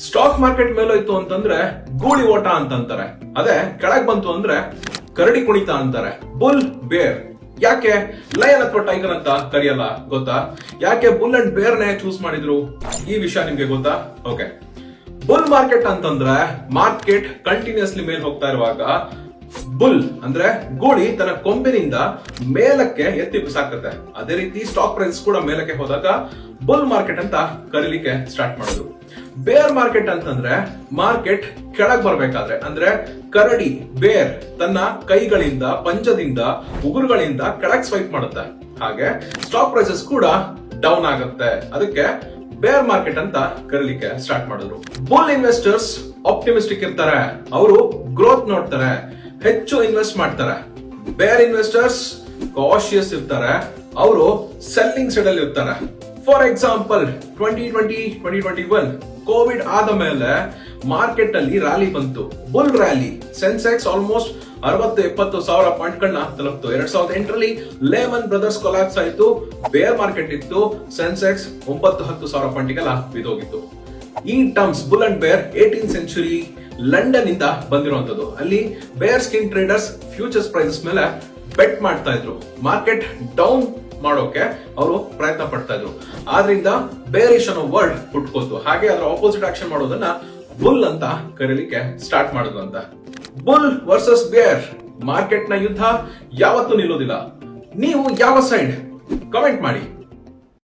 Stock market ಮೇಲೋಯ್ತು ಅಂತಂದ್ರೆ ಗೂಳಿ ಓಟ ಅಂತಂತಾರೆ. ಅದೇ ಕೆಳಗ್ ಬಂತು ಅಂದ್ರೆ ಕರಡಿ ಕುಣಿತ ಅಂತಾರೆ. ಬುಲ್ ಬೇರ್ ಯಾಕೆ ಲಯನ್ ಅಥವಾ ಟೈಗರ್ ಅಂತ ಕರೆಯಲ್ಲ ಗೊತ್ತಾ? ಯಾಕೆ ಬುಲ್ ಅಂಡ್ ಬೇರ್ ನೇ ಚೂಸ್ ಮಾಡಿದ್ರು? ಈ ವಿಷಯ ನಿಮ್ಗೆ ಗೊತ್ತಾ? ಓಕೆ, ಬುಲ್ ಮಾರ್ಕೆಟ್ ಅಂತಂದ್ರೆ ಮಾರ್ಕೆಟ್ ಕಂಟಿನ್ಯೂಸ್ಲಿ ಮೇಲ್ ಹೋಗ್ತಾ ಇರುವಾಗ ಬುಲ್ ಅಂದ್ರೆ ಗೂಳಿ ತನ್ನ ಕೊಂಬಿನಿಂದ ಮೇಲಕ್ಕೆ ಎತ್ತಿ ಬಿಸಾಕತ್ತೆ. ಅದೇ ರೀತಿ ಸ್ಟಾಕ್ ಪ್ರೈಸ್ ಕೂಡ ಮೇಲಕ್ಕೆ ಹೋದಾಗ ಬುಲ್ ಮಾರ್ಕೆಟ್ ಅಂತ ಕರೀಲಿಕ್ಕೆ ಸ್ಟಾರ್ಟ್ ಮಾಡಿದ್ರು. ಬೇರ್ ಮಾರ್ಕೆಟ್ ಅಂತಂದ್ರೆ ಮಾರ್ಕೆಟ್ ಕೆಳಗ್ ಬರ್ಬೇಕಾದ್ರೆ ಅಂದ್ರೆ ಕರಡಿ ಬೇರ್ ತನ್ನ ಕೈಗಳಿಂದ ಪಂಜದಿಂದ ಉಗುರುಗಳಿಂದ ಕೆಳಗ್ ಸ್ವೈಪ್ ಮಾಡುತ್ತೆ. ಹಾಗೆ ಸ್ಟಾಕ್ ಪ್ರೈಸಸ್ ಕೂಡ ಡೌನ್ ಆಗುತ್ತೆ. ಅದಕ್ಕೆ ಬೇರ್ ಮಾರ್ಕೆಟ್ ಅಂತ ಕರೀಲಿಕ್ಕೆ ಸ್ಟಾರ್ಟ್ ಮಾಡಿದ್ರು. ಬುಲ್ ಇನ್ವೆಸ್ಟರ್ಸ್ ಆಪ್ಟಿಮಿಸ್ಟಿಕ್ ಇರ್ತಾರೆ, ಅವರು ಗ್ರೋತ್ ನೋಡ್ತಾರೆ, ಹೆಚ್ಚು ಇನ್ವೆಸ್ಟ್ ಮಾಡ್ತಾರೆ. ಬೇರ್ ಇನ್ವೆಸ್ಟರ್ಸ್ ಕಾಶಿಯಸ್ ಇರ್ತಾರೆ, ಅವರು ಸೆಲ್ಲಿಂಗ್ ಸೈಡ್ ಅಲ್ಲಿ ಇರ್ತಾರೆ. ಫಾರ್ ಎಕ್ಸಾಂಪಲ್ 2020-2021 ಕೋವಿಡ್ ಆದ ಮೇಲೆ ಮಾರ್ಕೆಟ್ ಅಲ್ಲಿ ರ್ಯಾಲಿ ಬಂತು, ಬುಲ್ ರ್ಯಾಲಿ. ಸೆನ್ಸೆಕ್ಸ್ ಆಲ್ಮೋಸ್ಟ್ 60-70 ಸಾವಿರ ಪಾಯಿಂಟ್ ಗಳನ್ನ ತಲುಪ್ತು. 2008ರಲ್ಲಿ ಲೇಮನ್ ಬ್ರದರ್ಸ್ ಕೊಲಾಪ್ಸ್ ಆಯ್ತು, ಬೇರ್ ಮಾರ್ಕೆಟ್ ಇತ್ತು, ಸೆನ್ಸೆಕ್ಸ್ 9-10 ಸಾವಿರ ಪಾಯಿಂಟ್ಗೆಲ್ಲ ಬಿದ್ದೋಗಿತ್ತು. ಈ ಟರ್ಮ್ಸ್ ಬುಲ್ ಅಂಡ್ ಬೇರ್ 18th ಸೆಂಚುರಿ ಲಂಡನ್ ಇಂದ ಬಂದಿರುವಂತದ್ದು. ಅಲ್ಲಿ ಬೇರ್ ಸ್ಕಿನ್ ಟ್ರೇಡರ್ಸ್ ಫ್ಯೂಚರ್ಸ್ ಪ್ರೈಸಸ್ ಮೇಲೆ ಬೆಟ್ ಮಾಡ್ತಾ ಇದ್ರು, ಮಾರ್ಕೆಟ್ ಡೌನ್ ಮಾಡೋಕೆ ಅವರು ಪ್ರಯತ್ನ ಪಡ್ತಾ ಇದ್ರು. ಆದ್ರಿಂದ ಬೇರಿಶ್ ಅನ್ನೋ ವರ್ಡ್ ಹುಟ್ಕೋತು. ಹಾಗೆ ಅದರ ಆಪೋಸಿಟ್ ಆಕ್ಷನ್ ಮಾಡೋದನ್ನ ಬುಲ್ ಅಂತ ಕರೀಲಿಕ್ಕೆ ಸ್ಟಾರ್ಟ್ ಮಾಡಿದ್ರು ಅಂತ. ಬುಲ್ ವರ್ಸಸ್ ಬೇರ್ ಮಾರ್ಕೆಟ್ ನ ಯುದ್ಧ ಯಾವತ್ತೂ ನಿಲ್ಲೋದಿಲ್ಲ. ನೀವು ಯಾವ ಸೈಡ್? ಕಮೆಂಟ್ ಮಾಡಿ.